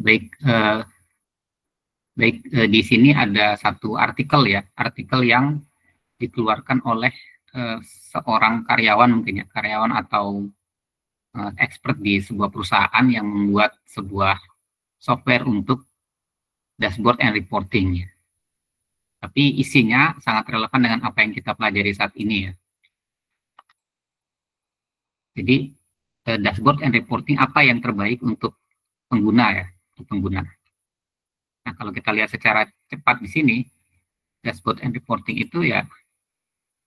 Baik, di sini ada satu artikel ya, artikel yang dikeluarkan oleh seorang karyawan mungkin ya, karyawan atau expert di sebuah perusahaan yang membuat sebuah software untuk dashboard and reporting ya. Tapi isinya sangat relevan dengan apa yang kita pelajari saat ini ya. Jadi dashboard and reporting apa yang terbaik untuk pengguna ya, untuk pengguna. Nah, kalau kita lihat secara cepat di sini, dashboard and reporting itu ya,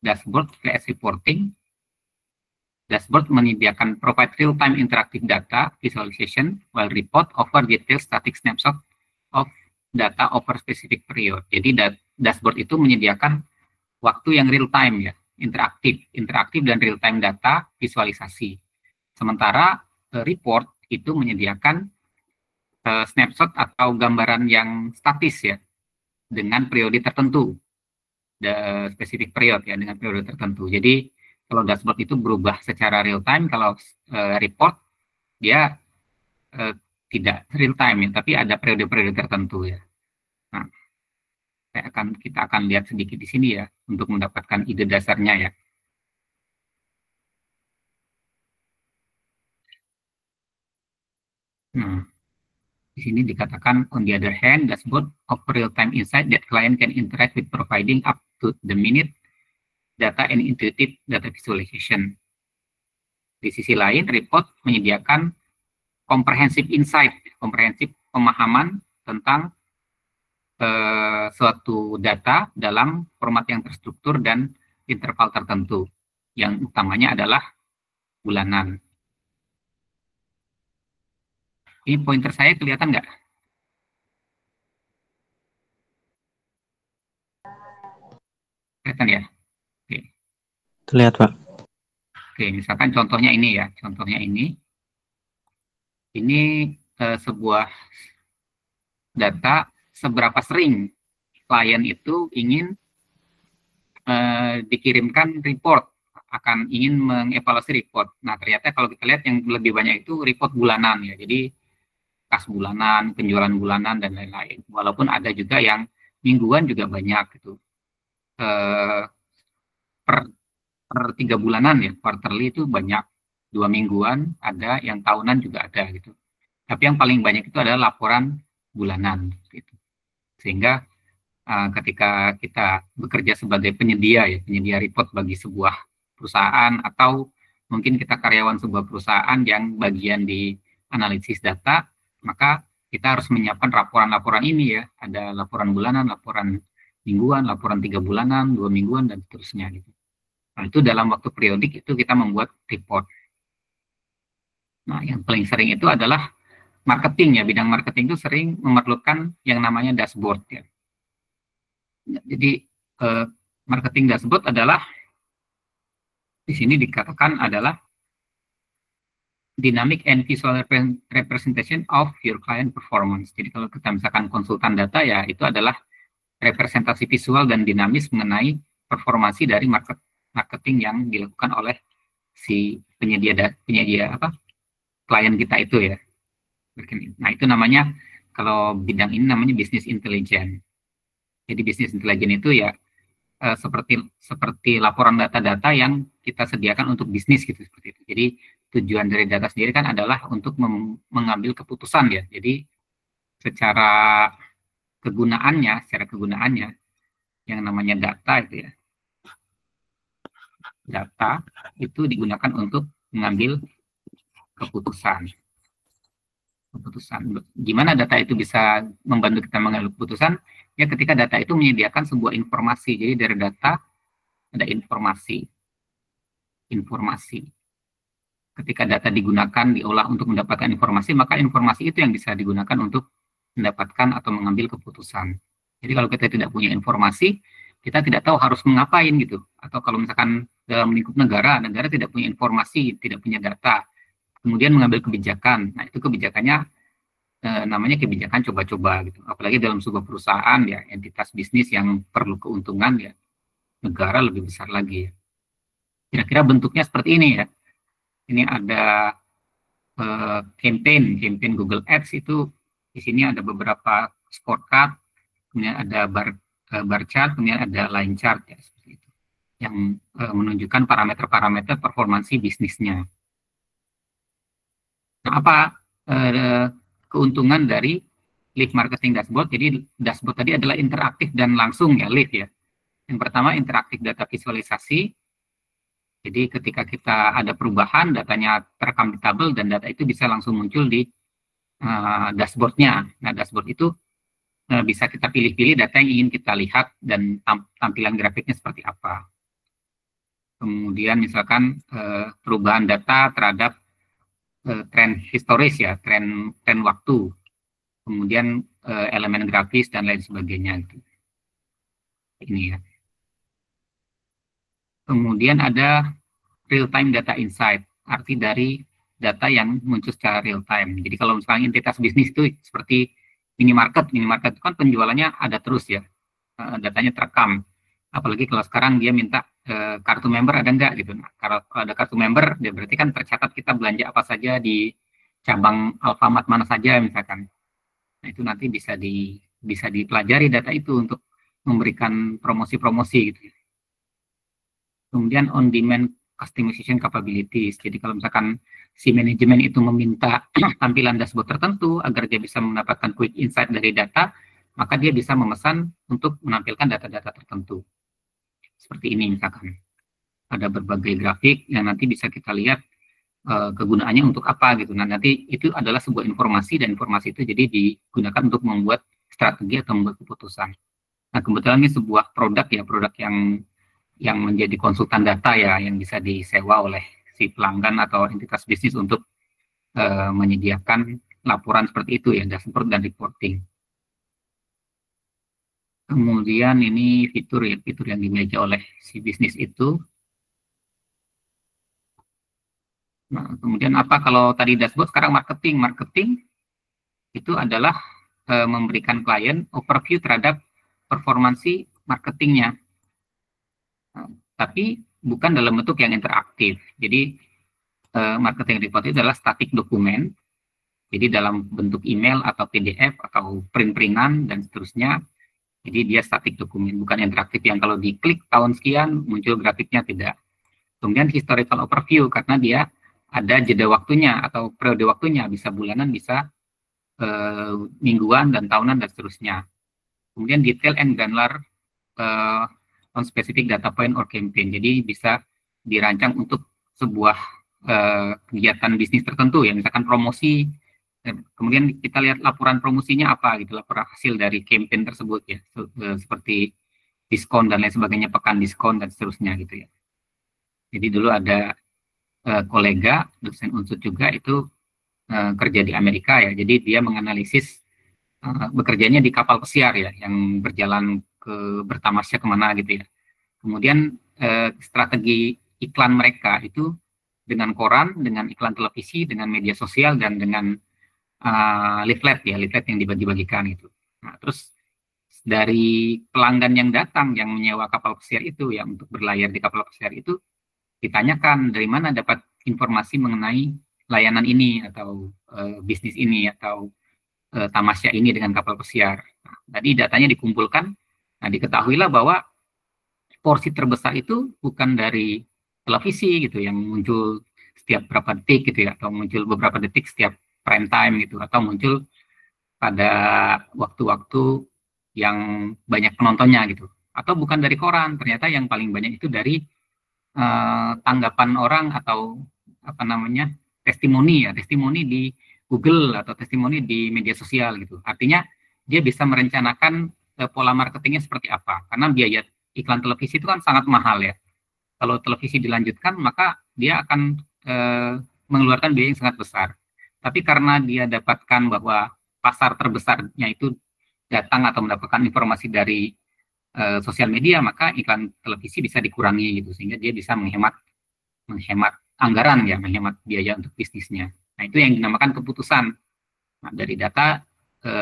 dashboard vs reporting. Dashboard menyediakan provide real-time interactive data visualization, while report offer detailed static snapshot of data over specific period. Jadi dashboard itu menyediakan waktu yang real-time ya, interaktif dan real-time data visualisasi. Sementara report itu menyediakan snapshot atau gambaran yang statis ya, dengan periode tertentu, specific period ya, dengan periode tertentu. Jadi kalau dashboard itu berubah secara real time, kalau report dia tidak real time ya, tapi ada periode-periode tertentu ya. Nah, kita akan lihat sedikit di sini ya untuk mendapatkan ide dasarnya ya. Nah, di sini dikatakan on the other hand, dashboard offer real-time insight that client can interact with, providing up to the minute data and intuitive data visualization. Di sisi lain, report menyediakan comprehensive insight, komprehensif pemahaman tentang suatu data dalam format yang terstruktur dan interval tertentu. Yang utamanya adalah bulanan. Ini pointer saya kelihatan nggak? Kelihatan ya? Oke. Terlihat, Pak. Oke, misalkan contohnya ini ya. Contohnya ini. Ini sebuah data seberapa sering klien itu ingin dikirimkan report, akan ingin mengevaluasi report. Nah, ternyata kalau kita lihat yang lebih banyak itu report bulanan ya. Jadi kas bulanan, penjualan bulanan, dan lain-lain. Walaupun ada juga yang mingguan juga banyak gitu. Per 3 bulanan ya, quarterly itu banyak. 2 mingguan ada, yang tahunan juga ada gitu. Tapi yang paling banyak itu adalah laporan bulanan gitu. Sehingga ketika kita bekerja sebagai penyedia ya, penyedia report bagi sebuah perusahaan, atau mungkin kita karyawan sebuah perusahaan yang bagian di analisis data, maka kita harus menyiapkan laporan-laporan ini ya. Ada laporan bulanan, laporan mingguan, laporan 3 bulanan, 2 mingguan, dan seterusnya gitu. Nah, itu dalam waktu periodik itu kita membuat report. Nah, yang paling sering itu adalah marketing ya. Bidang marketing itu sering memerlukan yang namanya dashboard ya. Jadi marketing dashboard adalah, di sini dikatakan adalah dynamic and visual representation of your client performance. Jadi kalau kita misalkan konsultan data ya, itu adalah representasi visual dan dinamis mengenai performasi dari marketing yang dilakukan oleh si penyedia klien kita itu ya. Nah, itu namanya, kalau bidang ini namanya business intelligence. Jadi business intelligence itu ya seperti laporan data-data yang kita sediakan untuk bisnis gitu, seperti itu. Jadi tujuan dari data sendiri kan adalah untuk mengambil keputusan ya. Jadi secara kegunaannya yang namanya data itu ya. Data itu digunakan untuk mengambil keputusan. Gimana data itu bisa membantu kita mengambil keputusan? Ya, ketika data itu menyediakan sebuah informasi. Jadi dari data ada informasi. Ketika data diolah untuk mendapatkan informasi, maka informasi itu yang bisa digunakan untuk mendapatkan atau mengambil keputusan. Jadi kalau kita tidak punya informasi, kita tidak tahu harus mengapain gitu. Atau kalau misalkan dalam lingkup negara tidak punya informasi, tidak punya data, kemudian mengambil kebijakan. Nah, itu kebijakannya namanya kebijakan coba-coba gitu. Apalagi dalam sebuah perusahaan ya, entitas bisnis yang perlu keuntungan ya, negara lebih besar lagi ya. Kira-kira bentuknya seperti ini ya. Ini ada campaign Google Ads itu Di sini ada beberapa scorecard, kemudian ada bar chart, kemudian ada line chart ya, seperti itu, yang menunjukkan parameter-parameter performansi bisnisnya. Nah, apa keuntungan dari Live Marketing Dashboard? Jadi dashboard tadi adalah interaktif dan langsung ya, Live ya. Yang pertama, interaktif data visualisasi. Jadi ketika kita ada perubahan, datanya terekam di tabel dan data itu bisa langsung muncul di dashboardnya. Nah, dashboard itu bisa kita pilih-pilih data yang ingin kita lihat dan tampilan grafiknya seperti apa. Kemudian misalkan perubahan data terhadap tren historis ya, tren waktu. Kemudian elemen grafis dan lain sebagainya. Gitu. Ini ya. Kemudian ada real-time data insight, arti dari data yang muncul secara real-time. Jadi kalau misalnya entitas bisnis itu seperti minimarket itu kan penjualannya ada terus ya, datanya terekam. Apalagi kalau sekarang dia minta kartu member ada enggak gitu. Nah, kalau ada kartu member, dia berarti kan tercatat kita belanja apa saja di cabang Alfamart mana saja misalkan. Nah itu nanti bisa dipelajari data itu untuk memberikan promosi-promosi gitu. Kemudian on-demand customization capabilities. Jadi kalau misalkan si manajemen itu meminta tampilan dashboard tertentu agar dia bisa mendapatkan quick insight dari data, maka dia bisa memesan untuk menampilkan data-data tertentu. Seperti ini misalkan. Ada berbagai grafik yang nanti bisa kita lihat kegunaannya untuk apa gitu. Nah nanti itu adalah sebuah informasi dan informasi itu jadi digunakan untuk membuat strategi atau membuat keputusan. Nah kebetulan ini sebuah produk ya, produk yang menjadi konsultan data ya, yang bisa disewa oleh si pelanggan atau entitas bisnis untuk menyediakan laporan seperti itu ya, dashboard dan reporting. Kemudian ini fitur yang dimiliki oleh si bisnis itu. Nah, kemudian apa kalau tadi dashboard, sekarang marketing. Marketing itu adalah memberikan klien overview terhadap performansi marketingnya. Tapi bukan dalam bentuk yang interaktif. Jadi marketing report itu adalah static dokumen. Jadi dalam bentuk email atau PDF atau print-printan dan seterusnya. Jadi dia static dokumen, bukan interaktif yang kalau diklik tahun sekian muncul grafiknya, tidak. Kemudian historical overview karena dia ada jeda waktunya atau periode waktunya, bisa bulanan, bisa mingguan dan tahunan dan seterusnya. Kemudian detail and granular on specific data point or campaign. Jadi bisa dirancang untuk sebuah kegiatan bisnis tertentu ya, misalkan promosi. Kemudian kita lihat laporan promosinya apa gitu, laporan hasil dari campaign tersebut ya, seperti diskon dan lain sebagainya, pekan diskon dan seterusnya gitu ya. Jadi dulu ada kolega dosen Unsud juga itu kerja di Amerika ya, jadi dia menganalisis bekerjanya di kapal pesiar ya, yang berjalan bertamasya kemana gitu ya. Kemudian strategi iklan mereka itu dengan koran, dengan iklan televisi, dengan media sosial, dan dengan leaflet ya, leaflet yang dibagi-bagikan itu. Nah, terus dari pelanggan yang datang yang menyewa kapal pesiar itu ya untuk berlayar di kapal pesiar itu ditanyakan dari mana dapat informasi mengenai layanan ini atau bisnis ini atau tamasya ini dengan kapal pesiar. Nah, tadi datanya dikumpulkan, nah diketahuilah bahwa porsi terbesar itu bukan dari televisi gitu yang muncul setiap berapa detik gitu ya, atau muncul beberapa detik setiap prime time gitu, atau muncul pada waktu-waktu yang banyak penontonnya gitu, atau bukan dari koran. Ternyata yang paling banyak itu dari tanggapan orang atau apa namanya, testimoni ya, testimoni di Google atau testimoni di media sosial gitu. Artinya dia bisa merencanakan pola marketingnya seperti apa, karena biaya iklan televisi itu kan sangat mahal ya. Kalau televisi dilanjutkan maka dia akan mengeluarkan biaya yang sangat besar. Tapi karena dia dapatkan bahwa pasar terbesarnya itu datang atau mendapatkan informasi dari sosial media, maka iklan televisi bisa dikurangi gitu, sehingga dia bisa menghemat anggaran ya, menghemat biaya untuk bisnisnya. Nah itu yang dinamakan keputusan. Nah, dari data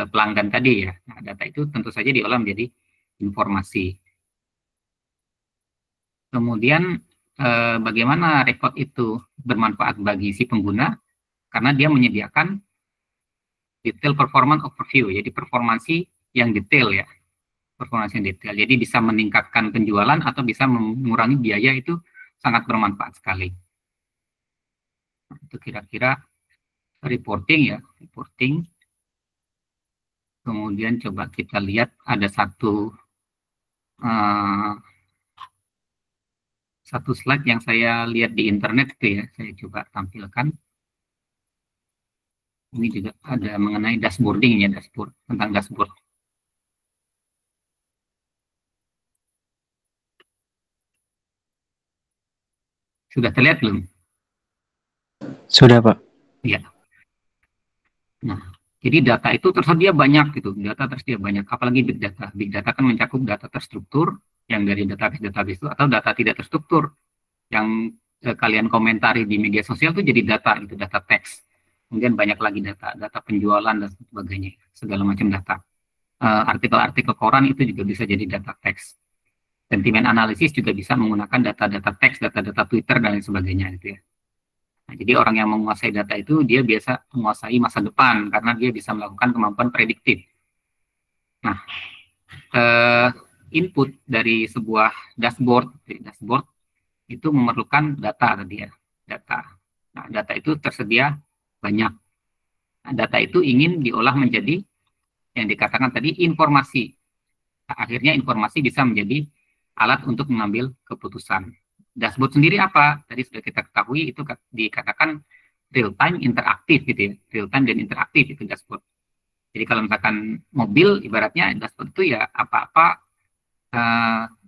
pelanggan tadi ya. Nah, data itu tentu saja diolah menjadi informasi. Kemudian bagaimana report itu bermanfaat bagi si pengguna? Karena dia menyediakan detail performance overview, jadi performansi yang detail ya, performansi yang detail. Jadi bisa meningkatkan penjualan atau bisa mengurangi biaya, itu sangat bermanfaat sekali. Nah, itu kira-kira reporting ya, reporting. Kemudian coba kita lihat ada uh, satu slide yang saya lihat di internet itu ya, saya coba tampilkan. Ini juga ada mengenai dashboarding ya, dashboard, tentang dashboard. Sudah terlihat belum? Sudah, Pak. Ya. Nah, jadi data itu tersedia banyak gitu, data tersedia banyak, apalagi big data. Big data kan mencakup data terstruktur yang dari database-database itu, atau data tidak terstruktur yang kalian komentari di media sosial itu jadi data, itu data teks. Kemudian banyak lagi data penjualan dan sebagainya, segala macam data. Artikel-artikel koran itu juga bisa jadi data teks. Sentimen analisis juga bisa menggunakan data-data teks, data-data Twitter dan lain sebagainya gitu ya. Nah, jadi orang yang menguasai data itu dia biasa menguasai masa depan karena dia bisa melakukan kemampuan prediktif. Nah, input dari sebuah dashboard itu memerlukan data tadi ya, data. Nah, data itu tersedia banyak. Nah, data itu ingin diolah menjadi yang dikatakan tadi informasi. Nah, akhirnya informasi bisa menjadi alat untuk mengambil keputusan. Dashboard sendiri apa? Tadi sudah kita ketahui itu dikatakan real time interaktif gitu ya. Real time dan interaktif itu dashboard. Jadi kalau misalkan mobil ibaratnya dashboard itu ya apa-apa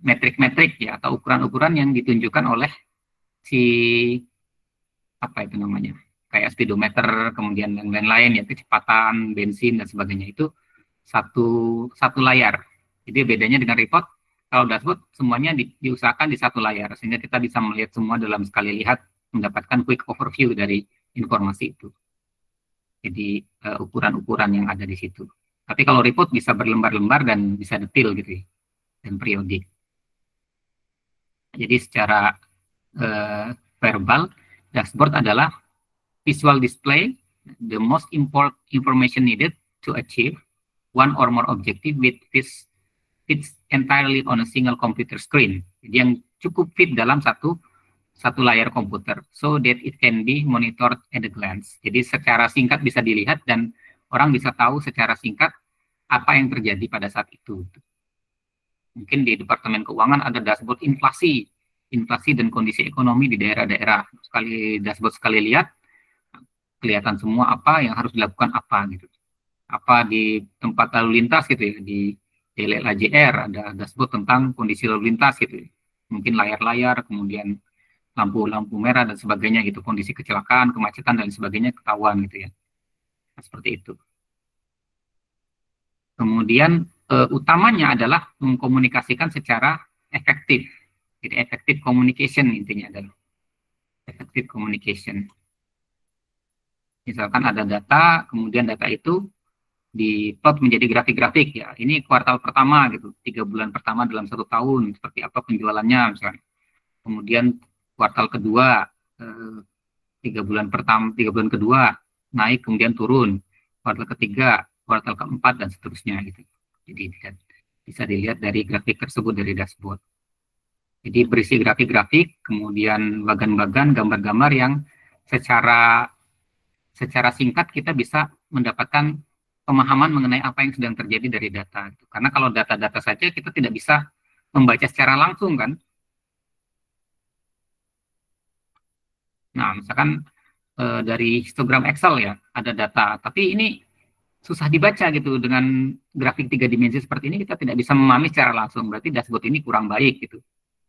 metrik-metrik ya atau ukuran-ukuran yang ditunjukkan oleh si apa itu namanya? Kayak speedometer, kemudian yang lain-lain ya, kecepatan, bensin dan sebagainya itu satu satu layar. Jadi bedanya dengan report, kalau dashboard semuanya diusahakan di satu layar sehingga kita bisa melihat semua dalam sekali lihat, mendapatkan quick overview dari informasi itu. Jadi ukuran-ukuran yang ada di situ. Tapi kalau report bisa berlembar-lembar dan bisa detail gitu ya, dan periodik. Jadi secara verbal, dashboard adalah visual display the most important information needed to achieve one or more objective with fits entirely on a single computer screen. Jadi yang cukup fit dalam satu layar komputer, so that it can be monitored at a glance. Jadi secara singkat bisa dilihat dan orang bisa tahu secara singkat apa yang terjadi pada saat itu. Mungkin di Departemen Keuangan ada dashboard inflasi dan kondisi ekonomi di daerah-daerah. Dashboard sekali lihat, kelihatan semua apa yang harus dilakukan apa gitu. Apa di tempat lalu lintas gitu ya, di LLAJR ada dashboard tentang kondisi lalu lintas gitu ya. Mungkin layar-layar, kemudian lampu-lampu merah dan sebagainya gitu, kondisi kecelakaan, kemacetan dan sebagainya ketahuan gitu ya. Nah, seperti itu. Kemudian utamanya adalah mengkomunikasikan secara efektif. Jadi effective communication intinya adalah effective communication. Misalkan ada data, kemudian data itu diplot menjadi grafik-grafik ya. Ini kuartal pertama gitu, 3 bulan pertama dalam 1 tahun seperti apa penjualannya misalnya. Kemudian kuartal kedua, 3 bulan pertama, 3 bulan kedua naik kemudian turun. Kuartal ketiga, kuartal keempat dan seterusnya gitu. Jadi bisa dilihat dari grafik tersebut dari dashboard. Jadi berisi grafik-grafik, kemudian bagan-bagan, gambar-gambar yang secara singkat kita bisa mendapatkan pemahaman mengenai apa yang sedang terjadi dari data. Karena kalau data-data saja kita tidak bisa membaca secara langsung kan. Nah, misalkan dari histogram Excel ya, ada data, tapi ini susah dibaca gitu dengan grafik 3 dimensi seperti ini, kita tidak bisa memahami secara langsung. Berarti dashboard ini kurang baik gitu.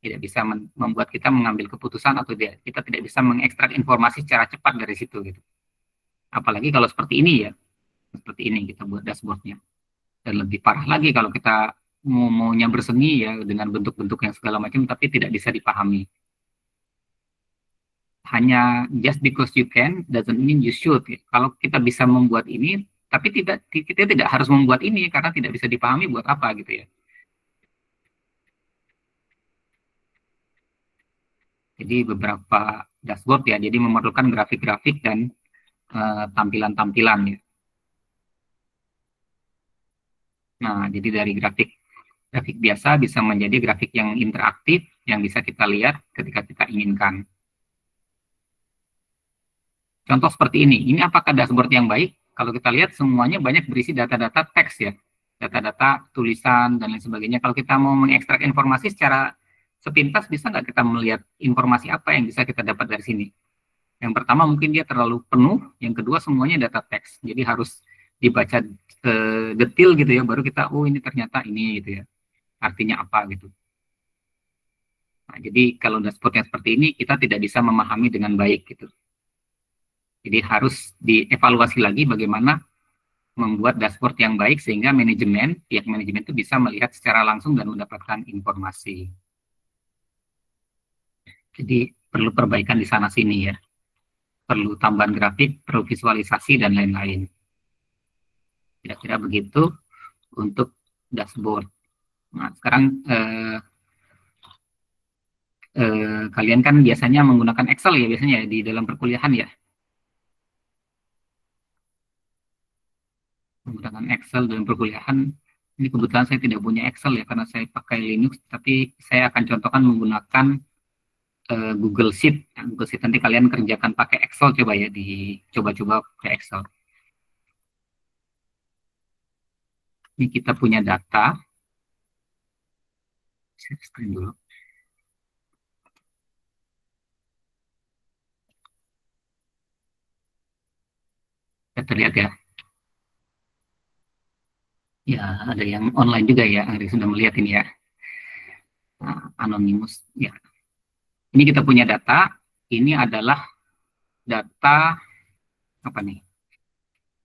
Tidak bisa membuat kita mengambil keputusan atau kita tidak bisa mengekstrak informasi secara cepat dari situ gitu. Apalagi kalau seperti ini ya, seperti ini kita buat dashboardnya. Dan lebih parah lagi kalau kita maunya berseni ya dengan bentuk-bentuk yang segala macam tapi tidak bisa dipahami. Hanya just because you can doesn't mean you should. Ya. Kalau kita bisa membuat ini, tapi kita tidak harus membuat ini karena tidak bisa dipahami buat apa gitu ya. Jadi beberapa dashboard ya, jadi memerlukan grafik-grafik dan tampilan-tampilan ya. Nah, jadi dari grafik biasa bisa menjadi grafik yang interaktif yang bisa kita lihat ketika kita inginkan. Contoh seperti ini. Ini apakah dashboard yang baik? Kalau kita lihat semuanya banyak berisi data-data teks ya. Data-data tulisan dan lain sebagainya. Kalau kita mau mengekstrak informasi secara sepintas, bisa nggak kita melihat informasi apa yang bisa kita dapat dari sini? Yang pertama mungkin dia terlalu penuh, yang kedua semuanya data teks. Jadi harus dibaca detail gitu ya, baru kita, oh ini ternyata ini gitu ya. Artinya apa gitu. Nah, jadi kalau dashboard yang seperti ini, kita tidak bisa memahami dengan baik gitu. Jadi harus dievaluasi lagi bagaimana membuat dashboard yang baik sehingga pihak manajemen itu bisa melihat secara langsung dan mendapatkan informasi. Jadi perlu perbaikan di sana sini ya. Perlu tambahan grafik, perlu visualisasi dan lain-lain. Kira-kira begitu untuk dashboard. Nah, sekarang kalian kan biasanya menggunakan Excel ya biasanya di dalam perkuliahan ya. Menggunakan Excel dalam perkuliahan. Ini kebetulan saya tidak punya Excel ya karena saya pakai Linux, tapi saya akan contohkan menggunakan Google Sheet. Nah, Google Sheet nanti kalian kerjakan pakai Excel coba ya, dicoba-coba pakai Excel. Ini kita punya data. Saya screen dulu. Kita terlihat ya. Ya, ada yang online juga ya, Angri sudah melihat ini ya. Nah, anonimus ya. Ini kita punya data. Ini adalah data apa nih?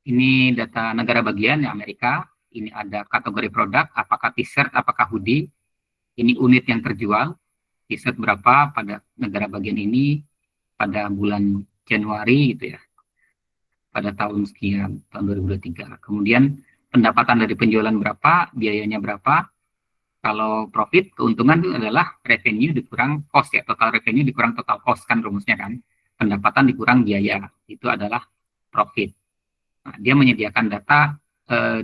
Ini data negara bagian ya Amerika. Ini ada kategori produk, apakah t-shirt, apakah hoodie. Ini unit yang terjual, t-shirt berapa pada negara bagian ini, pada bulan Januari gitu ya, pada tahun sekian, tahun 2023. Kemudian pendapatan dari penjualan berapa, biayanya berapa. Kalau profit, keuntungan itu adalah revenue dikurang cost ya, total revenue dikurang total cost kan rumusnya kan. Pendapatan dikurang biaya, itu adalah profit. Nah, dia menyediakan data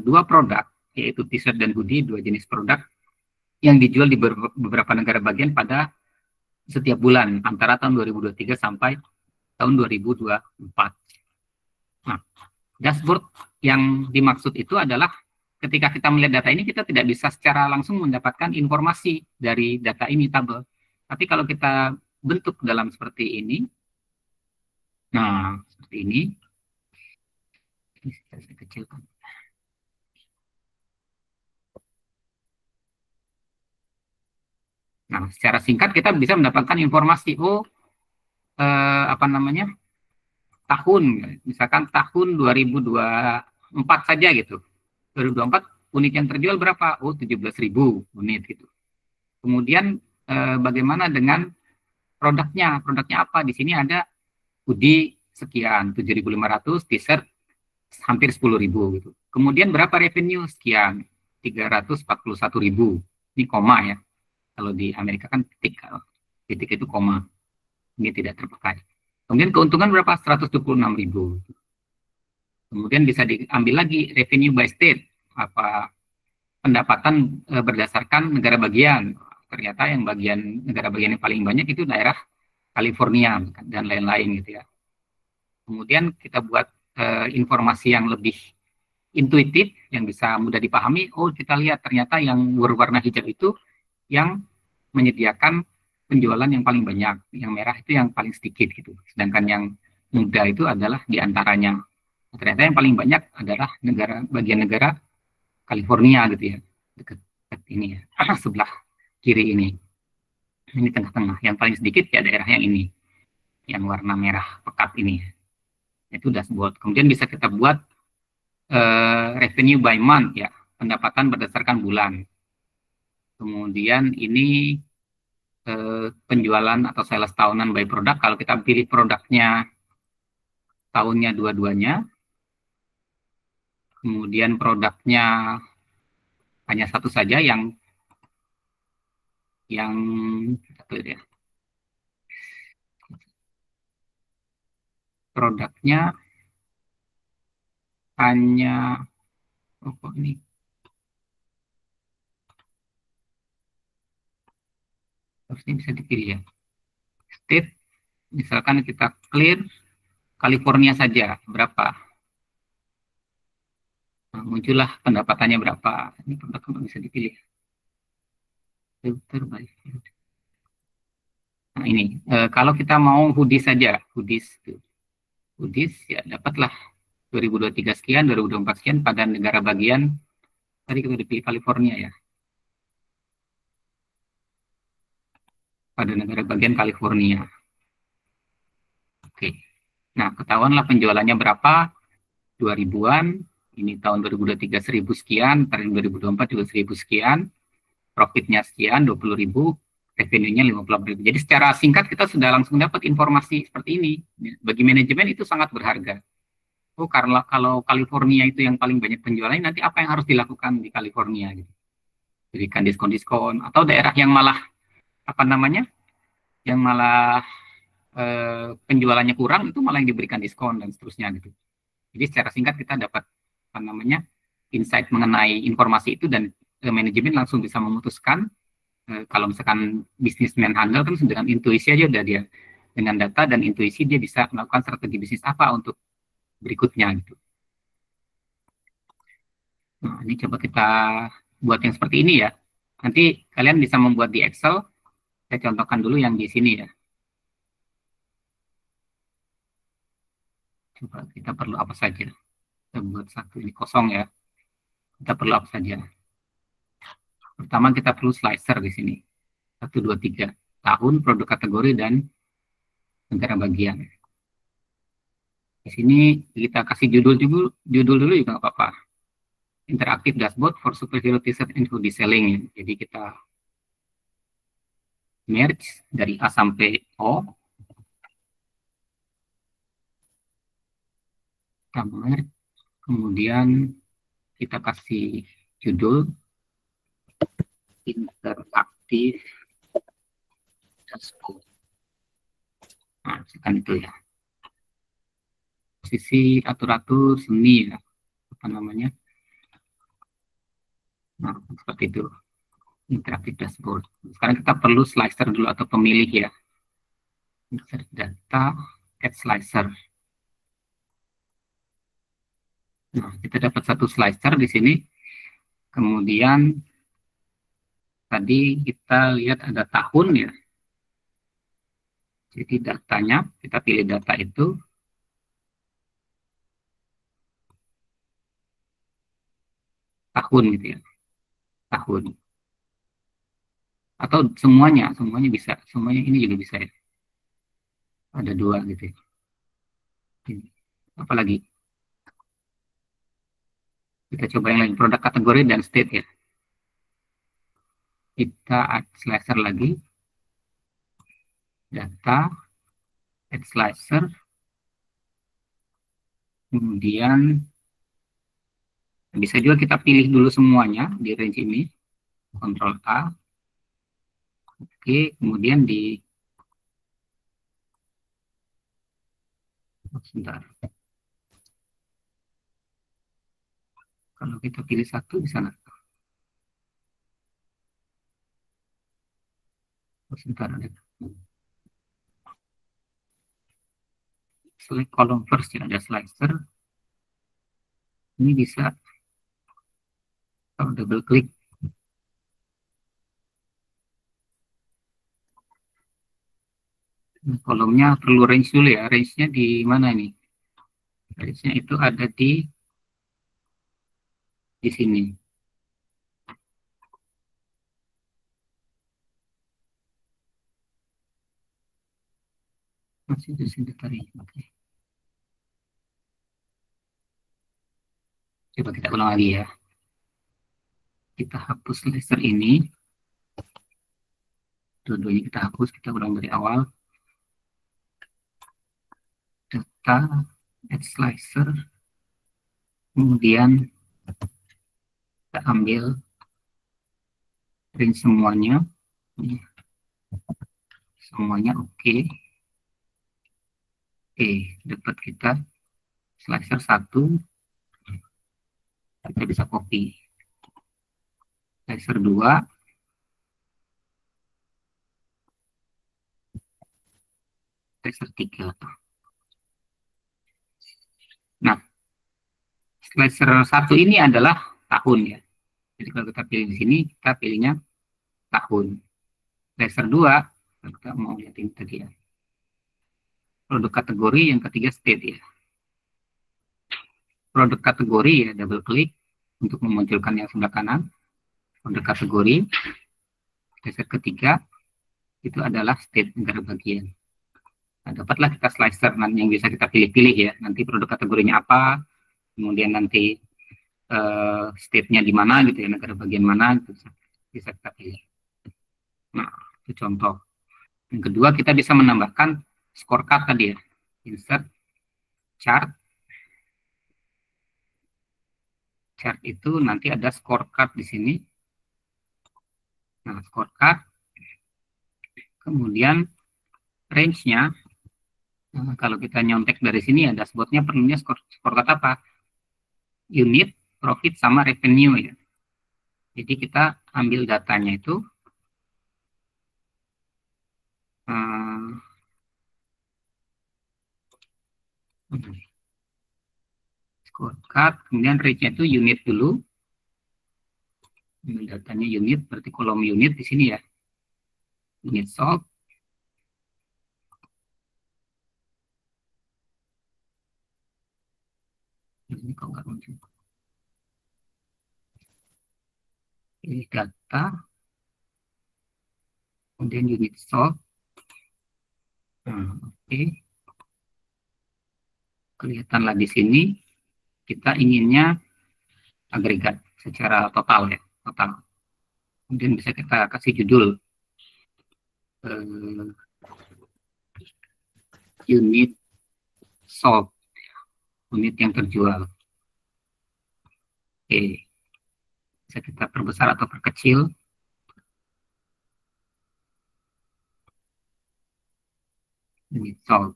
dua produk, yaitu t-shirt dan hoodie, dua jenis produk yang dijual di beberapa negara bagian pada setiap bulan antara tahun 2023 sampai tahun 2024. Nah, dashboard yang dimaksud itu adalah ketika kita melihat data ini kita tidak bisa secara langsung mendapatkan informasi dari data ini tabel. Tapi kalau kita bentuk dalam seperti ini, nah seperti ini saya kecilkan. Nah, secara singkat kita bisa mendapatkan informasi, oh apa namanya, tahun, misalkan tahun 2024 saja gitu. 2024 unit yang terjual berapa? Oh 17.000 unit gitu. Kemudian bagaimana dengan produknya? Produknya apa? Di sini ada hoodie sekian, 7.500, t-shirt hampir 10.000 gitu. Kemudian berapa revenue? Sekian, 341.000. Ini koma ya. Kalau di Amerika kan titik, titik itu koma. Ini tidak terpakai. Kemudian keuntungan berapa? 126.000. Kemudian bisa diambil lagi revenue by state, apa pendapatan berdasarkan negara bagian. Ternyata yang negara bagian yang paling banyak itu daerah California dan lain-lain gitu ya. Kemudian kita buat informasi yang lebih intuitif, yang bisa mudah dipahami. Oh, kita lihat ternyata yang berwarna hijau itu yang menyediakan penjualan yang paling banyak, yang merah itu yang paling sedikit gitu. Sedangkan yang muda itu adalah diantaranya. Ternyata yang paling banyak adalah bagian negara California gitu ya, dekat ini ya, sebelah kiri ini tengah-tengah. Yang paling sedikit ya daerah yang ini, yang warna merah pekat ini. Itu dashboard. Kemudian bisa kita buat revenue by month ya, pendapatan berdasarkan bulan. Kemudian ini penjualan atau sales tahunan by produk. Kalau kita pilih produknya tahunnya dua-duanya, kemudian produknya hanya satu saja yang ya, produknya hanya ini harusnya bisa dipilih ya. State, misalkan kita clear California saja, berapa? Nah, muncullah pendapatannya berapa. Ini pendapatan bisa dipilih. Filter by filter. Nah ini, kalau kita mau hoodies saja, hoodies ya dapatlah 2023 sekian, 2024 sekian pada negara bagian, tadi kita dipilih California ya, pada negara bagian California. Oke, nah ketahuanlah penjualannya berapa, 2000-an, ini tahun 2023 1000 sekian, tahun 2024 juga 1000 sekian, profitnya sekian, 20.000, revenue-nya 50.000. Jadi secara singkat kita sudah langsung dapat informasi seperti ini. Bagi manajemen itu sangat berharga. Oh, karena kalau California itu yang paling banyak penjualannya, nanti apa yang harus dilakukan di California gitu. Berikan diskon-diskon, atau daerah yang malah apa namanya, yang malah penjualannya kurang, itu malah yang diberikan diskon dan seterusnya gitu. Jadi secara singkat kita dapat apa namanya, insight mengenai informasi itu, dan manajemen langsung bisa memutuskan. Kalau misalkan bisnismen handal kan dengan intuisi aja udah dia, dengan data dan intuisi dia bisa melakukan strategi bisnis apa untuk berikutnya gitu. Nah, ini coba kita buat yang seperti ini ya. Nanti kalian bisa membuat di Excel. Saya contohkan dulu yang di sini ya. Coba kita perlu apa saja. Kita buat satu, ini kosong ya. Kita perlu apa saja. Pertama kita perlu slicer di sini. 1, 2, 3. Tahun, produk kategori, dan negara bagian. Di sini kita kasih judul dulu juga nggak apa-apa. Interactive dashboard for superhero t-shirt and hoodie selling. Jadi kita merge dari A sampai O. Kita merge. Kemudian kita kasih judul interaktif dashboard. Nah, misalkan itu ya. Posisi atur-atur seni ya. Apa namanya? Nah, seperti itu. Interaktif dashboard. Sekarang kita perlu slicer dulu atau pemilih ya. Insert data, add slicer. Nah, kita dapat satu slicer di sini. Kemudian tadi kita lihat ada tahun ya. Jadi datanya, kita pilih data itu. Tahun gitu ya. Tahun. Atau semuanya bisa. Semuanya ini juga bisa ya. Ada 2 gitu ya. Ini. Apalagi? Kita coba yang lain, produk kategori dan state ya. Kita add slicer lagi. Data, add slicer. Kemudian bisa juga kita pilih dulu semuanya di range ini. Ctrl A. Oke, kemudian di sebentar. Kalau kita pilih satu bisa nggak? Sebentar ada. Select column first ya, ada slicer. Ini bisa kalau double klik. Kolomnya perlu range dulu ya. Range-nya di mana ini? Range-nya itu ada di sini. Masih di sini tadi. Oke. Coba kita ulang lagi ya. Kita hapus slicer ini. Dua-duanya kita hapus, kita ulang dari awal. Data, add slicer. Kemudian kita ambil range semuanya. Semuanya oke. Oke, dapat kita slicer 1. Kita bisa copy. Slicer 2. slicer 3. Nah, slicer 1 ini adalah tahun ya. Jadi kalau kita pilih di sini, kita pilihnya tahun. Slicer 2, kita mau lihat ini tadi ya. Produk kategori, yang ketiga state ya. Produk kategori ya, double klik untuk memunculkan yang sebelah kanan. Produk kategori, slicer ketiga, itu adalah state, negara bagian. Nah, dapatlah kita slicer yang bisa kita pilih-pilih ya. Nanti produk kategorinya apa, kemudian nanti state-nya di mana gitu ya, negara bagian mana gitu, bisa kita pilih. Nah, itu contoh. Yang kedua, kita bisa menambahkan scorecard tadi ya. Insert chart. Chart itu nanti ada scorecard di sini. Nah, scorecard. Kemudian range-nya, nah, kalau kita nyontek dari sini ya, dashboard-nya perlunya scorecard apa? Unit, profit, sama revenue ya. Jadi kita ambil datanya itu scorecard, kemudian range-nya itu unit dulu. Ambil datanya unit, berarti kolom unit di sini ya. Unit sold. Ini kok nggak muncul. Ini data. Kemudian unit sold. Oke. Kelihatanlah di sini kita inginnya agregat secara total ya, total. Kemudian bisa kita kasih judul unit sold, unit yang terjual. Oke, bisa kita perbesar atau perkecil. Unit sold,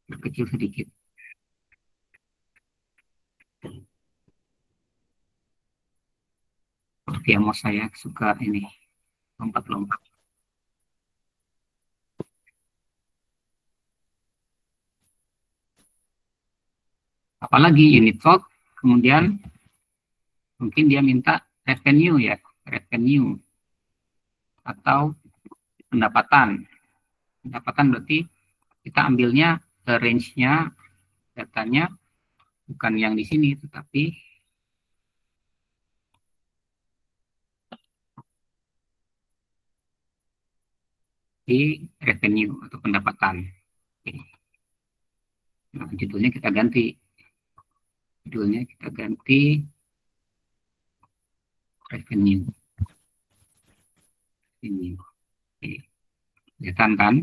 perkecil sedikit. Seperti yang mau saya suka ini, lompat-lompat. Apalagi unit sold, kemudian mungkin dia minta revenue ya, revenue atau pendapatan. Pendapatan berarti kita ambilnya range-nya, datanya bukan yang di sini, tetapi di revenue atau pendapatan. Oke. Nah, judulnya kita ganti. Judulnya kita ganti revenue. Ini. Oke. Kelihatan kan?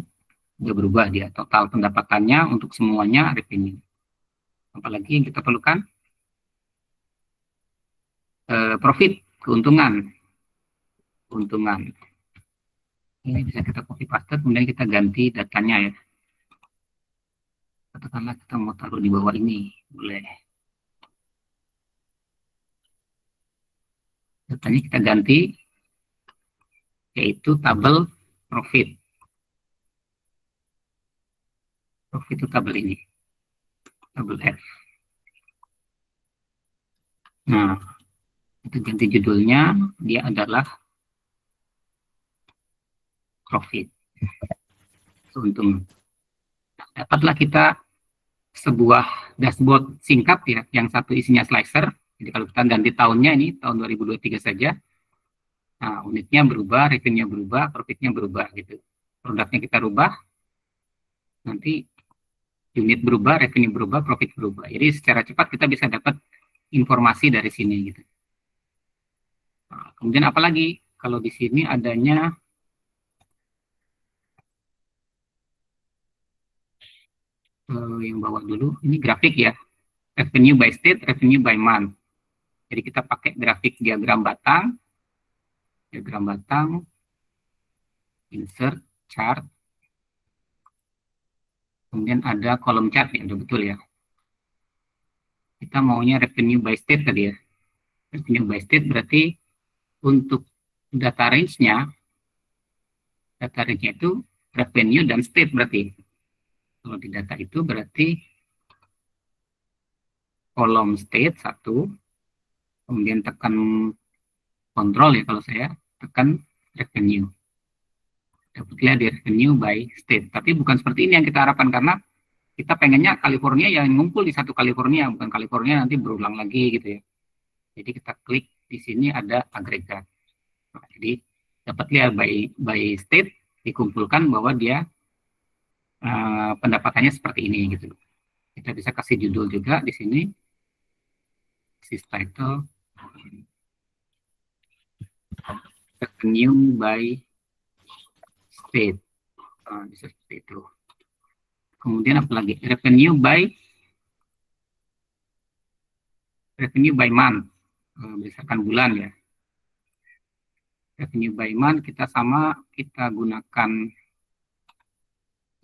Udah berubah dia. Total pendapatannya untuk semuanya revenue. Apalagi yang kita perlukan? Profit, keuntungan. Keuntungan. Ini bisa kita copy paste, kemudian kita ganti datanya ya. Katakanlah kita mau taruh di bawah ini, boleh. Datanya kita ganti, yaitu tabel profit. Profit itu tabel ini, tabel F. Nah, itu ganti judulnya, dia adalah profit, keuntungan. Dapatlah kita sebuah dashboard singkat ya, yang satu isinya slicer. Jadi kalau kita ganti tahunnya ini tahun 2023 saja, nah unitnya berubah, revenue berubah, profitnya berubah gitu. Produknya kita rubah, nanti unit berubah, revenue berubah, profit berubah. Jadi secara cepat kita bisa dapat informasi dari sini gitu. Nah, kemudian apalagi kalau di sini adanya yang bawah dulu, ini grafik ya, revenue by state, revenue by month. Jadi kita pakai grafik diagram batang, insert, chart, kemudian ada kolom chart ya, betul ya. Kita maunya revenue by state tadi ya. Revenue by state berarti untuk data range-nya, Data range-nya itu revenue dan state berarti. Kalau di data itu berarti kolom state 1, kemudian tekan kontrol ya kalau saya, tekan revenue. Dapatlah di revenue by state. Tapi bukan seperti ini yang kita harapkan, karena kita pengennya California yang ngumpul di satu California, bukan California nanti berulang lagi gitu ya. Jadi kita klik di sini ada agregat. Nah, jadi dapat lihat by state dikumpulkan bahwa dia pendapatannya seperti ini gitu. Kita bisa kasih judul juga di sini, this title revenue by state. Bisa seperti itu. Kemudian apalagi revenue by month, berdasarkan bulan ya. Revenue by month kita gunakan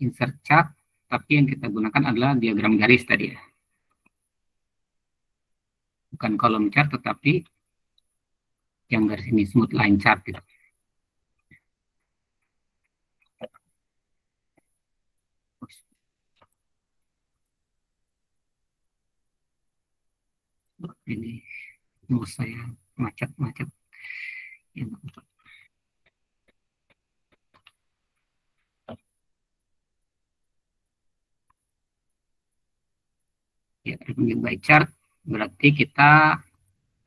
insert chart, tapi yang kita gunakan adalah diagram garis tadi ya. Bukan kolom chart, tetapi yang garis ini smooth line chart gitu. Ini mau saya macet-macet. Ya, revenue by chart berarti kita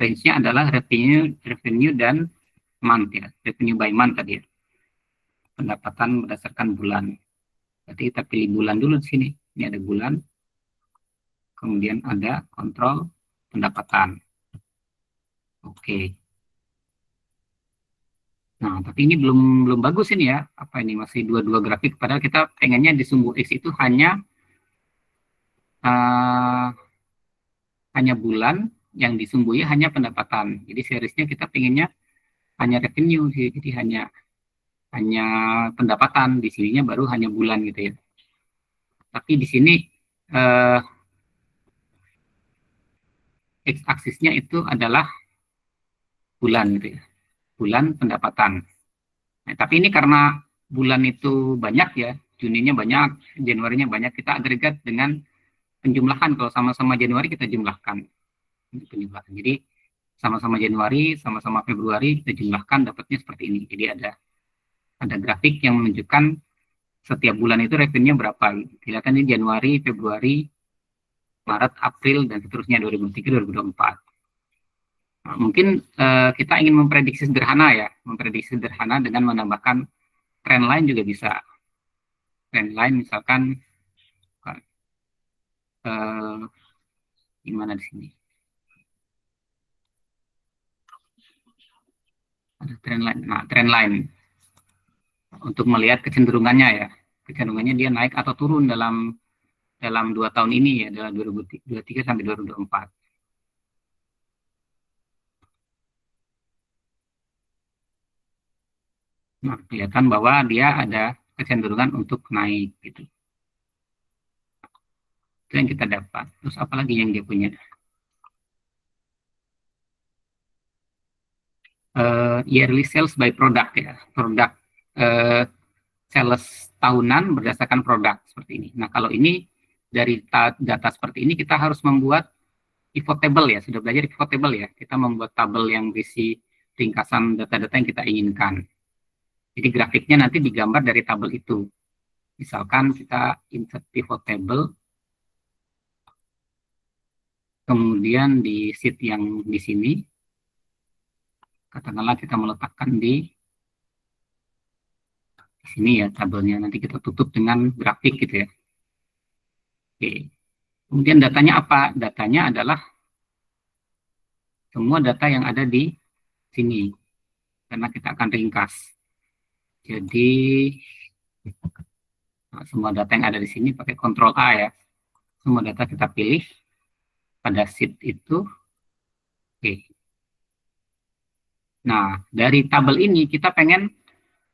range-nya adalah revenue dan month ya, revenue by month tadi ya. Pendapatan berdasarkan bulan. Berarti kita pilih bulan dulu di sini. Ini ada bulan. Kemudian ada kontrol pendapatan. Oke. Nah, tapi ini belum bagus ini ya. Apa ini masih dua grafik, padahal kita pengennya di sumbu X itu hanya bulan, yang disumbui hanya pendapatan. Jadi seriesnya kita pengennya hanya revenue sih. Jadi hanya pendapatan, di sininya baru hanya bulan gitu ya. Tapi di sini X-aksisnya itu adalah bulan gitu ya. Bulan pendapatan. Nah, tapi ini karena bulan itu banyak ya, Juninya banyak, Januarinya banyak, kita agregat dengan penjumlahan. Kalau sama-sama Januari kita jumlahkan. Penjumlahan. Jadi sama-sama Januari, sama-sama Februari kita jumlahkan, dapatnya seperti ini. Jadi ada grafik yang menunjukkan setiap bulan itu revenue berapa. Kelihatan ini Januari, Februari, Maret, April, dan seterusnya 2023-2024. Nah, mungkin kita ingin memprediksi sederhana ya, dengan menambahkan trend line juga bisa. Trend line misalkan gimana di sini? Ada trend line. Nah, trend line untuk melihat kecenderungannya ya, kecenderungannya dia naik atau turun dalam 2 tahun ini ya, dalam 2023 sampai 2024. Nah, kelihatan bahwa dia ada kecenderungan untuk naik gitu. Itu yang kita dapat. Terus apalagi yang dia punya? Yearly sales by product ya, produk sales tahunan berdasarkan produk seperti ini. Nah, kalau ini dari data seperti ini kita harus membuat pivot table ya, sudah belajar pivot table ya. Kita membuat tabel yang berisi ringkasan data-data yang kita inginkan. Jadi grafiknya nanti digambar dari tabel itu. Misalkan kita insert pivot table, kemudian di sheet yang di sini, katakanlah kita meletakkan di sini ya tabelnya, nanti kita tutup dengan grafik gitu ya. Oke. Kemudian datanya apa? Datanya adalah semua data yang ada di sini, karena kita akan ringkas. Jadi semua data yang ada di sini pakai Ctrl A ya. Semua data kita pilih pada sheet itu. Oke. Nah, dari tabel ini kita pengen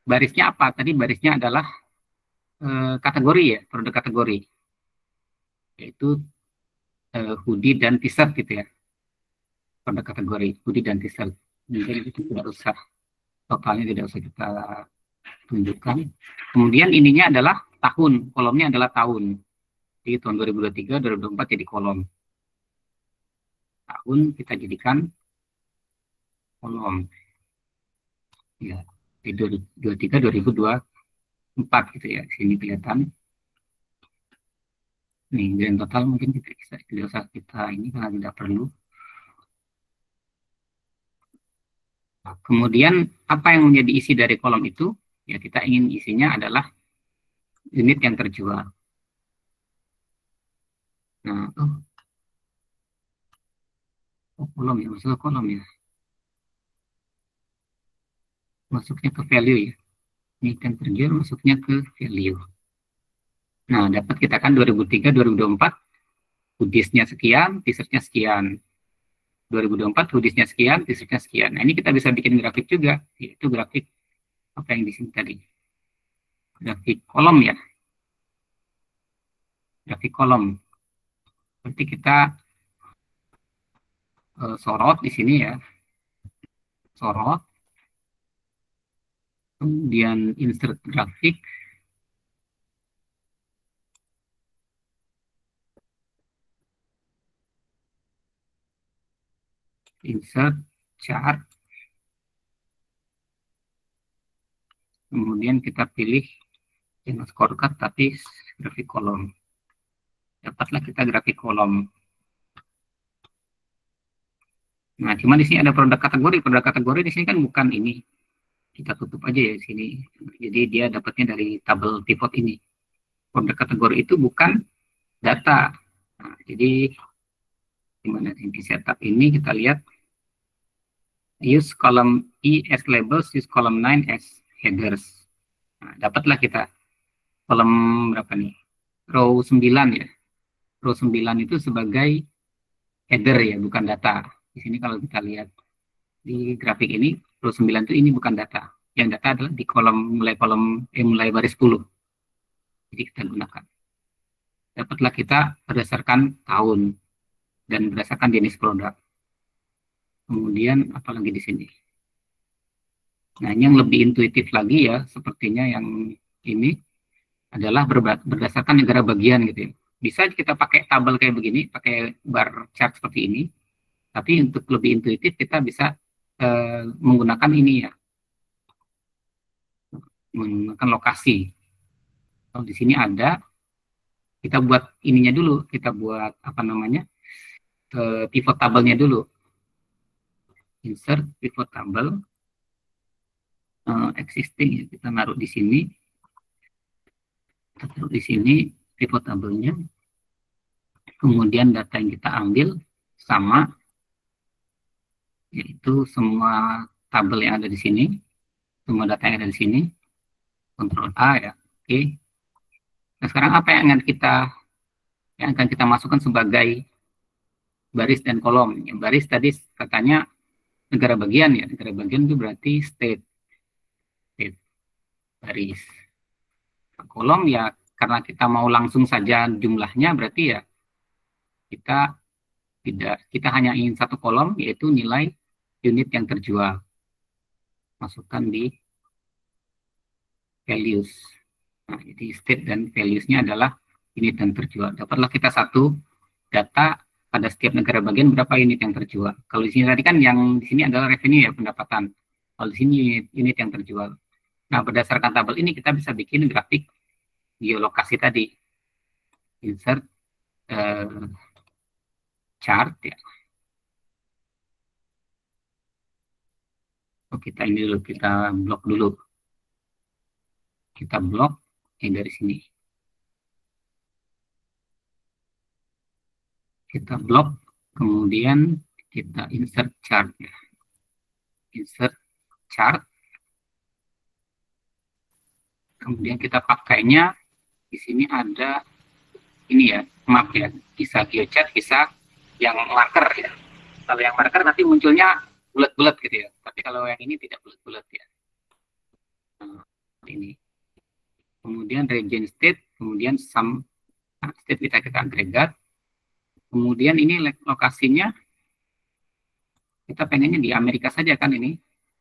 barisnya apa? Tadi barisnya adalah kategori ya, produk kategori. Yaitu hoodie dan t-shirt gitu ya. Produk kategori hoodie dan t-shirt. Mungkin itu tidak usah, totalnya tidak usah kita tunjukkan. Kemudian ininya adalah tahun, kolomnya adalah tahun. Jadi tahun 2023, 2024 jadi kolom. Tahun kita jadikan kolom. Ya, di 2023, 2024 gitu ya. Sini kelihatan. Nih, grand total mungkin kita tidak usah kita ini karena tidak perlu. Nah, kemudian apa yang menjadi isi dari kolom itu? Ya, kita ingin isinya adalah unit yang terjual. Nah, kolom ya, maksudnya kolom ya. Masuknya ke value ya. Unit yang terjual masuknya ke value. Nah, dapat kita kan 2003, 2024, hoodies-nya sekian, t-shirt-nya sekian. 2024, hoodies-nya sekian, t-shirt-nya sekian. Nah, ini kita bisa bikin grafik juga, yaitu grafik apa yang di sini tadi. Grafik kolom ya. Grafik kolom. Berarti kita sorot di sini ya. Sorot. Kemudian insert grafik. Insert chart. Kemudian kita pilih jangan scorecard tapi grafik kolom. Dapatlah kita grafik kolom. Nah, cuma di sini ada produk kategori. Produk kategori di sini kan bukan ini. Kita tutup aja ya di sini. Jadi dia dapatnya dari tabel pivot ini. Produk kategori itu bukan data. Nah, jadi gimana di setup ini kita lihat use column E as labels, use column 9 as headers. Nah, dapatlah kita kolom berapa nih? Row 9 ya. Row 9 itu sebagai header ya, bukan data. Di sini kalau kita lihat di grafik ini, row 9 itu ini bukan data. Yang data adalah di kolom mulai baris 10. Jadi kita gunakan. Dapatlah kita berdasarkan tahun dan berdasarkan jenis produk. Kemudian apalagi di sini. Nah, yang lebih intuitif lagi ya, sepertinya yang ini adalah berdasarkan negara bagian gitu ya. Bisa kita pakai tabel kayak begini, pakai bar chart seperti ini. Tapi untuk lebih intuitif kita bisa menggunakan ini ya, menggunakan lokasi. Kalau di sini ada, kita buat ininya dulu, kita buat apa namanya, pivot tabelnya dulu. Insert pivot table, existing ya, kita naruh di sini. Kita taruh di sini pivot tabelnya. Kemudian data yang kita ambil sama, yaitu semua tabel yang ada di sini, semua data yang ada di sini. Ctrl A ya, oke. Nah, sekarang apa yang akan kita masukkan sebagai baris dan kolom? Yang baris tadi katanya negara bagian ya, negara bagian itu berarti state baris. Nah, kolom ya karena kita mau langsung saja jumlahnya, berarti ya kita hanya ingin satu kolom, yaitu nilai unit yang terjual. Masukkan di values. Nah, jadi state dan values-nya adalah unit yang terjual. Dapatlah kita satu data pada setiap negara bagian berapa unit yang terjual. Kalau di sini tadi kan yang di sini adalah revenue ya, pendapatan. Kalau di sini unit yang terjual. Nah, berdasarkan tabel ini kita bisa bikin grafik geolokasi tadi. Insert chart ya. Oh, kita ini dulu, kita blok dulu. Kita blok dari sini. Kita blok, kemudian kita insert chart ya. Insert chart. Kemudian kita pakainya di sini ada ini ya, map ya, bisa geochart, bisa yang marker ya. Kalau yang marker nanti munculnya bulat-bulat gitu ya. Tapi kalau yang ini tidak bulat-bulat ya. Nah, ini. Kemudian region state, kemudian sum state kita agregat. Kemudian ini lokasinya kita pengennya di Amerika saja kan ini.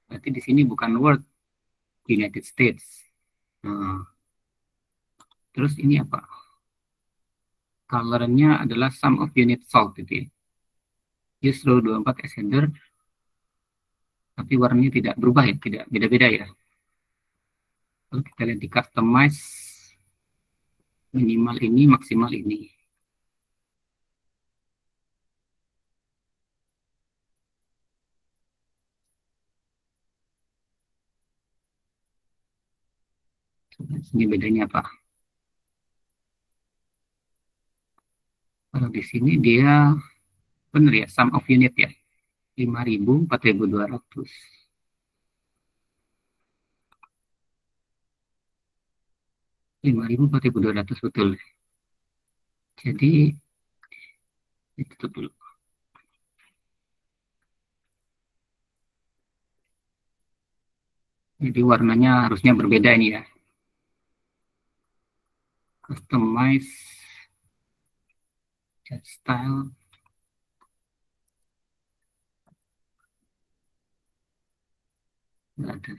Berarti di sini bukan world, United States. Nah, terus ini apa? Colornya adalah sum of unit salt gitu ya. Use row 24 as header, tapi warnanya tidak berubah ya, tidak beda-beda ya. Lalu kita lihat di customize, minimal ini, maksimal ini. Ini bedanya apa? Kalau di sini dia benar ya, sum of unit ya. 5.000, 4.200. 5.000, 4.200 betul. Jadi, itu dulu. Jadi warnanya harusnya berbeda ini ya. Customize, chat style, nggak ada.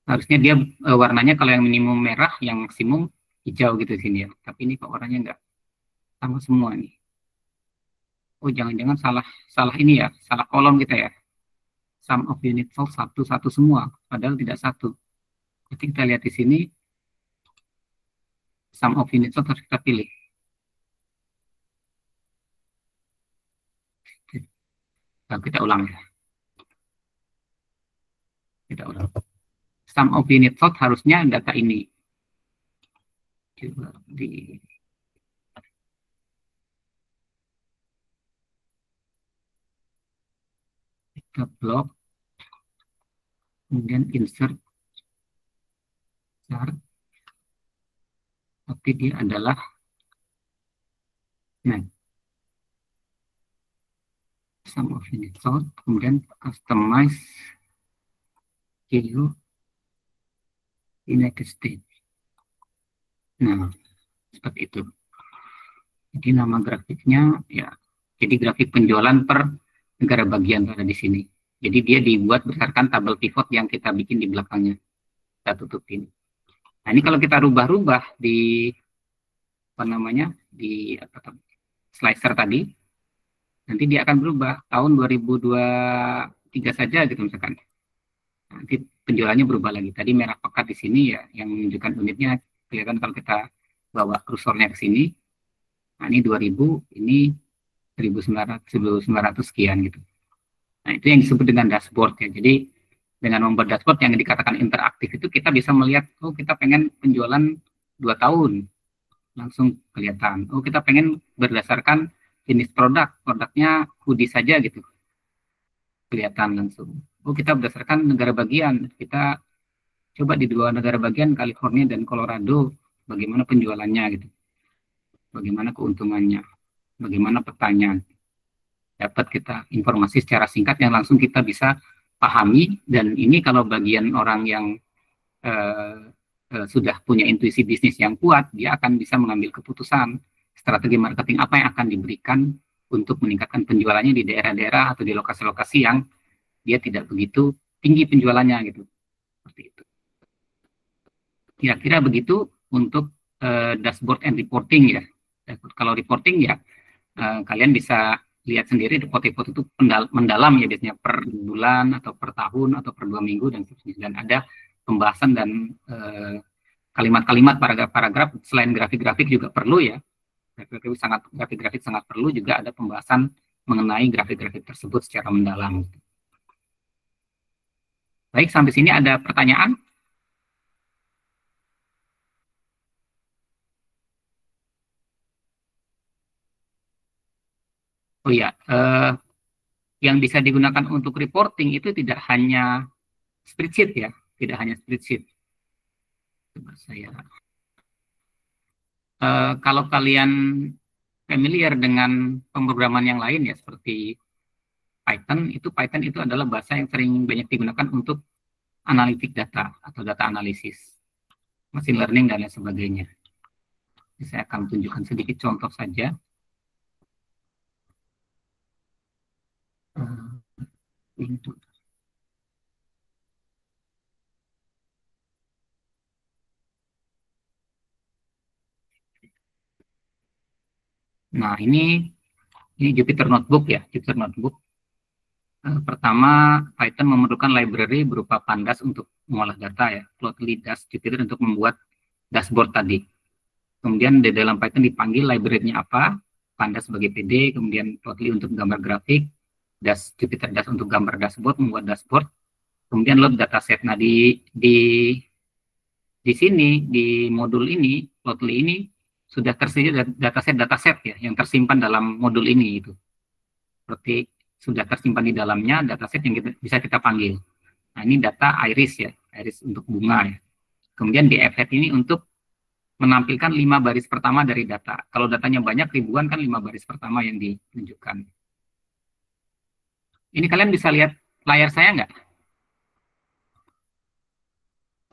Harusnya dia warnanya kalau yang minimum merah, yang maksimum hijau gitu di sini ya. Tapi ini kok warnanya nggak sama semua nih. Oh, jangan-jangan salah salah ini ya, salah kolom kita ya. Sum of unit cell satu satu semua, padahal tidak satu. Jadi kita lihat di sini sum of unit cell harus kita pilih. Nah, kita ulang ya. Kita ulang. Sum of unit cell harusnya data ini. Coba di kita blok, kemudian insert chart, tapi dia adalah nah, sum of unit cell, kemudian customize EU United States. Nah, seperti itu. Jadi nama grafiknya ya, jadi grafik penjualan per negara bagian ada di sini. Jadi dia dibuat berdasarkan tabel pivot yang kita bikin di belakangnya. Kita tutupin. Nah, ini kalau kita rubah-rubah di apa namanya di slicer tadi, nanti dia akan berubah tahun 2023 saja gitu misalkan. Nanti penjualannya berubah lagi. Tadi merah pekat di sini ya, yang menunjukkan unitnya kelihatan kalau kita bawa kursornya ke sini. Nah, ini 2000, ini 1900 sekian gitu. Nah, itu yang disebut dengan dashboard ya. Jadi dengan membuat dashboard yang dikatakan interaktif itu kita bisa melihat, oh kita pengen penjualan 2 tahun, langsung kelihatan. Oh kita pengen berdasarkan jenis produk, produknya hoodie saja gitu, kelihatan langsung. Oh kita berdasarkan negara bagian, kita coba di dua negara bagian, California dan Colorado, bagaimana penjualannya gitu, bagaimana keuntungannya, bagaimana petanya. Dapat kita informasi secara singkat yang langsung kita bisa pahami, dan ini kalau bagian orang yang eh, sudah punya intuisi bisnis yang kuat, dia akan bisa mengambil keputusan strategi marketing apa yang akan diberikan untuk meningkatkan penjualannya di daerah-daerah atau di lokasi-lokasi yang dia tidak begitu tinggi penjualannya gitu. Seperti itu. Kira-kira begitu untuk dashboard and reporting ya. Kalau reporting ya kalian bisa lihat sendiri report-report itu mendalam ya, biasanya per bulan atau per tahun atau per 2 minggu dan seterusnya. Dan ada pembahasan dan kalimat-kalimat paragraf-paragraf selain grafik-grafik juga perlu ya. Grafik-grafik sangat perlu, juga ada pembahasan mengenai grafik-grafik tersebut secara mendalam. Baik, sampai sini ada pertanyaan? Oh ya, yang bisa digunakan untuk reporting itu tidak hanya spreadsheet ya, tidak hanya spreadsheet. Coba saya, kalau kalian familiar dengan pemrograman yang lain ya seperti Python itu adalah bahasa yang sering banyak digunakan untuk analitik data atau data analisis, machine learning dan lain sebagainya. Jadi saya akan tunjukkan sedikit contoh saja. Untuk Nah, ini Jupyter Notebook ya, Jupyter Notebook. Pertama, Python memerlukan library berupa pandas untuk mengolah data ya, Plotly Dash Jupyter untuk membuat dashboard tadi. Kemudian di dalam Python dipanggil library-nya apa, pandas sebagai PD, kemudian Plotly untuk gambar grafik, Dash Jupyter Dash untuk gambar dashboard, membuat dashboard, kemudian load dataset. Nah, di sini, di modul ini, Plotly ini, sudah tersedia dataset ya, yang tersimpan dalam modul ini itu. Seperti sudah tersimpan di dalamnya dataset yang bisa kita panggil. Nah, ini data iris ya, iris untuk bunga ya. Kemudian di fhead ini untuk menampilkan 5 baris pertama dari data. Kalau datanya banyak, ribuan kan 5 baris pertama yang ditunjukkan. Ini kalian bisa lihat layar saya nggak?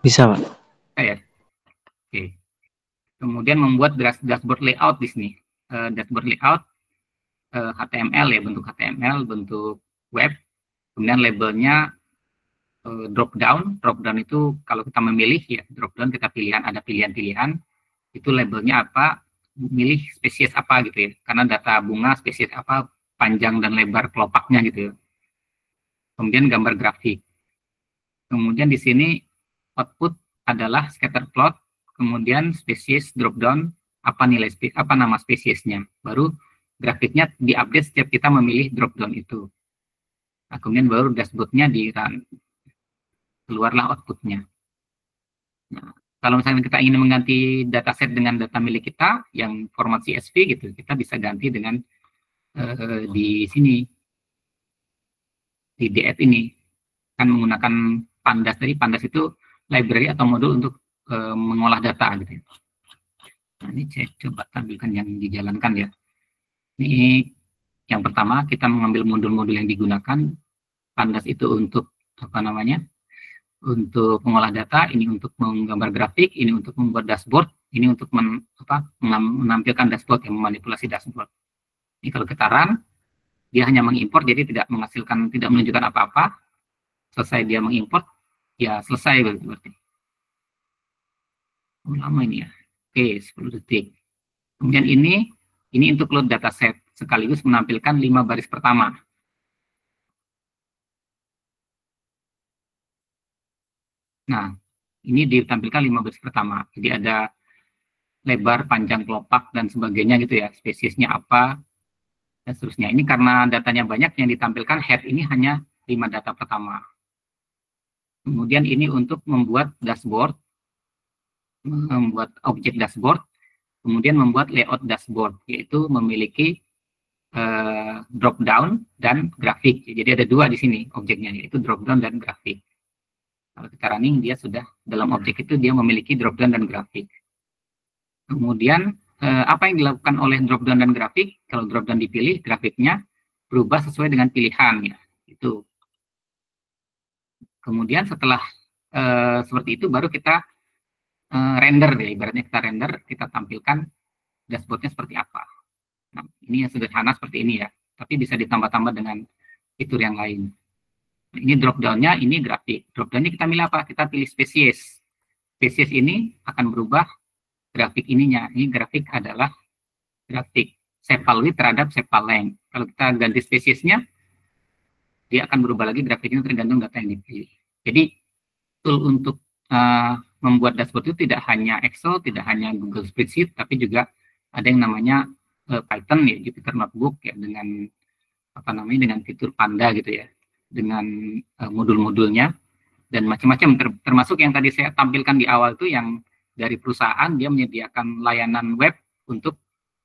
Bisa, Pak. Ya. Oke. Kemudian membuat dashboard layout di sini. Dashboard layout HTML ya, bentuk HTML, bentuk web. Kemudian labelnya drop down itu kalau kita memilih ya, drop down kita ada pilihan-pilihan, itu labelnya apa, milih spesies apa gitu ya, karena data bunga spesies apa, panjang dan lebar kelopaknya gitu ya. Kemudian gambar grafik. Kemudian di sini output adalah scatter plot, kemudian spesies drop down, apa nama spesiesnya. Baru grafiknya diupdate setiap kita memilih drop down itu. Nah, kemudian baru dashboardnya di run, keluarlah outputnya. Nah, kalau misalnya kita ingin mengganti dataset dengan data milik kita yang format CSV gitu, kita bisa ganti dengan di sini, di DF ini, kan menggunakan pandas. Tadi pandas itu library atau modul untuk mengolah data gitu. Nah, ini saya coba tampilkan yang dijalankan ya. Ini yang pertama, kita mengambil modul-modul yang digunakan. Pandas itu untuk apa namanya? Untuk mengolah data, ini untuk menggambar grafik, ini untuk membuat dashboard, ini untuk menampilkan dashboard, yang memanipulasi dashboard. Ini kalau kita run, dia hanya mengimport, jadi tidak menghasilkan, tidak menunjukkan apa-apa. Selesai dia mengimport, ya selesai berarti. Lama ini ya. Oke, 10 detik. Kemudian ini untuk load dataset, sekaligus menampilkan 5 baris pertama. Nah, ini ditampilkan 5 baris pertama. Jadi ada lebar, panjang, kelopak, dan sebagainya gitu ya. Spesiesnya apa, dan seterusnya. Ini karena datanya banyak, yang ditampilkan head ini hanya 5 data pertama. Kemudian ini untuk membuat dashboard, membuat objek dashboard, kemudian membuat layout dashboard, yaitu memiliki drop down dan grafik. Jadi ada 2 di sini objeknya, yaitu drop down dan grafik. Kalau kita running, dia sudah dalam objek itu dia memiliki drop down dan grafik. Kemudian apa yang dilakukan oleh drop down dan grafik? Kalau drop down dipilih, grafiknya berubah sesuai dengan pilihan ya. Itu. Kemudian setelah seperti itu baru kita render ya, ibaratnya kita render, kita tampilkan dashboardnya seperti apa. Nah, ini yang sederhana seperti ini ya, tapi bisa ditambah-tambah dengan fitur yang lain. Ini drop down-nya, ini grafik. Drop down-nya kita pilih apa? Kita pilih spesies. Spesies ini akan berubah grafik ininya. Ini grafik adalah grafik sepal width terhadap sepal length. Kalau kita ganti spesiesnya, dia akan berubah lagi grafiknya tergantung data yang dipilih. Jadi, tool untuk membuat dashboard itu tidak hanya Excel, tidak hanya Google Spreadsheet, tapi juga ada yang namanya Python ya, Jupyter Notebook ya, dengan apa namanya, dengan fitur Panda gitu ya, dengan modul-modulnya dan macam-macam, termasuk yang tadi saya tampilkan di awal itu yang dari perusahaan dia menyediakan layanan web untuk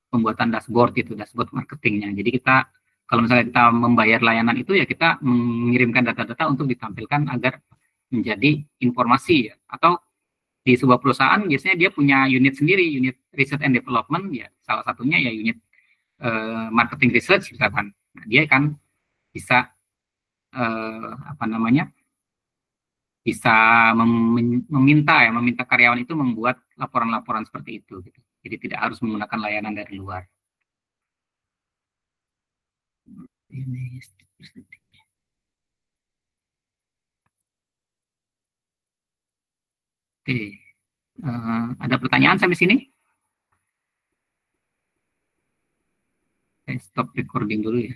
pembuatan dashboard itu, dashboard marketingnya. Jadi kita kalau misalnya kita membayar layanan itu ya kita mengirimkan data-data untuk ditampilkan agar menjadi informasi ya. Atau di sebuah perusahaan biasanya dia punya unit sendiri, unit research and development ya, salah satunya ya unit marketing research misalkan. Nah, dia kan bisa apa namanya, bisa meminta karyawan itu membuat laporan-laporan seperti itu gitu. Jadi tidak harus menggunakan layanan dari luar. Ini oke. Ada pertanyaan sampai sini? stop recording dulu ya.